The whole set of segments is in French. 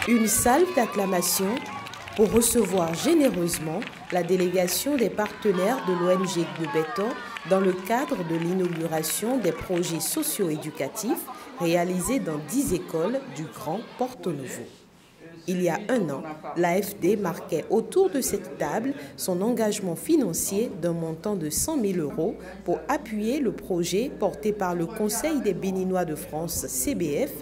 Une salle d'acclamation pour recevoir généreusement la délégation des partenaires de l'ONG Gbebeto dans le cadre de l'inauguration des projets socio-éducatifs réalisés dans 10 écoles du Grand Porto Novo. Il y a un an, l'AFD marquait autour de cette table son engagement financier d'un montant de 100 000 € pour appuyer le projet porté par le Conseil des Béninois de France, CBF,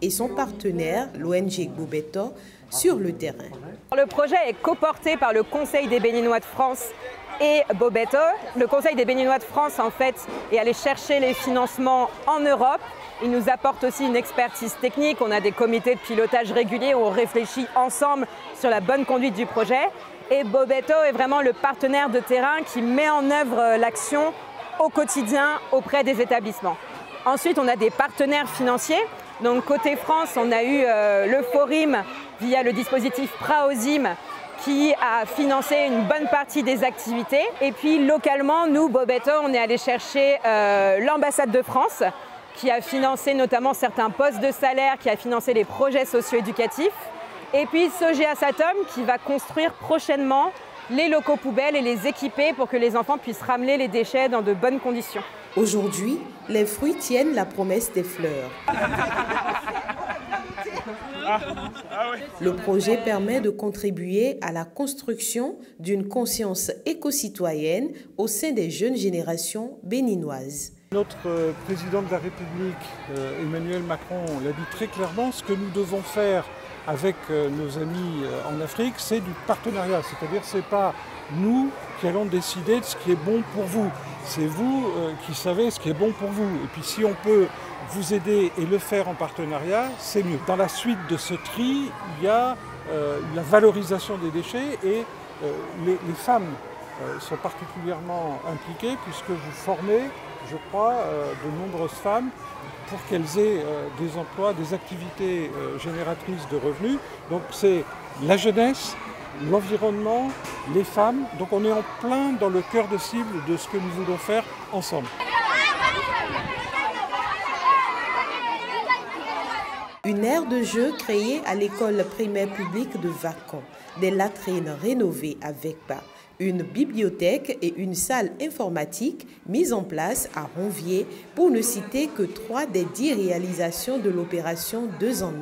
et son partenaire, l'ONG Gbebeto, sur le terrain. Le projet est coporté par le Conseil des Béninois de France et Gbebeto. Le Conseil des Béninois de France, en fait, est allé chercher les financements en Europe. Il nous apporte aussi une expertise technique. On a des comités de pilotage réguliers où on réfléchit ensemble sur la bonne conduite du projet. Et Gbebeto est vraiment le partenaire de terrain qui met en œuvre l'action au quotidien auprès des établissements. Ensuite, on a des partenaires financiers. Donc côté France, on a eu le Forim via le dispositif Praosim qui a financé une bonne partie des activités. Et puis localement, nous, Gbebeto, on est allé chercher l'ambassade de France qui a financé notamment certains postes de salaire, qui a financé les projets socio-éducatifs. Et puis Sogea Satom qui va construire prochainement les locaux poubelles et les équiper pour que les enfants puissent ramener les déchets dans de bonnes conditions. Aujourd'hui, les fruits tiennent la promesse des fleurs. Le projet permet de contribuer à la construction d'une conscience éco-citoyenne au sein des jeunes générations béninoises. Notre président de la République, Emmanuel Macron, l'a dit très clairement, ce que nous devons faire avec nos amis en Afrique, c'est du partenariat. C'est-à-dire ce n'est pas nous qui allons décider de ce qui est bon pour vous. C'est vous qui savez ce qui est bon pour vous. Et puis si on peut vous aider et le faire en partenariat, c'est mieux. Dans la suite de ce tri, il y a la valorisation des déchets et les femmes sont particulièrement impliquées puisque vous formez, je crois, de nombreuses femmes pour qu'elles aient des emplois, des activités génératrices de revenus. Donc c'est la jeunesse, l'environnement, les femmes. Donc on est en plein dans le cœur de cible de ce que nous voulons faire ensemble. Une aire de jeu créée à l'école primaire publique de Vacon, des latrines rénovées avec bas, une bibliothèque et une salle informatique mises en place à Ronvier, pour ne citer que 3 des 10 réalisations de l'opération 2 en 1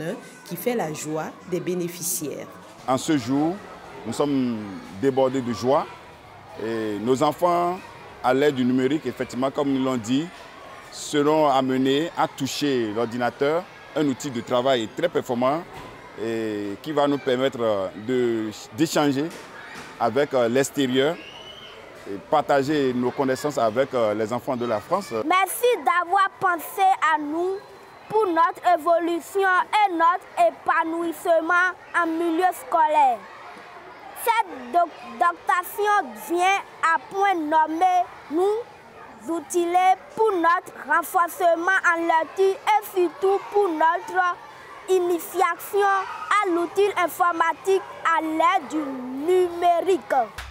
qui fait la joie des bénéficiaires. En ce jour, nous sommes débordés de joie et nos enfants, à l'aide du numérique, effectivement, comme nous l'ont dit, seront amenés à toucher l'ordinateur, un outil de travail très performant et qui va nous permettre d'échanger avec l'extérieur et partager nos connaissances avec les enfants de la France. Merci d'avoir pensé à nous pour notre évolution et notre épanouissement en milieu scolaire. Cette dotation vient à point nommé nous outiller pour notre renforcement en lecture et surtout pour notre initiation à l'outil informatique à l'aide du numérique.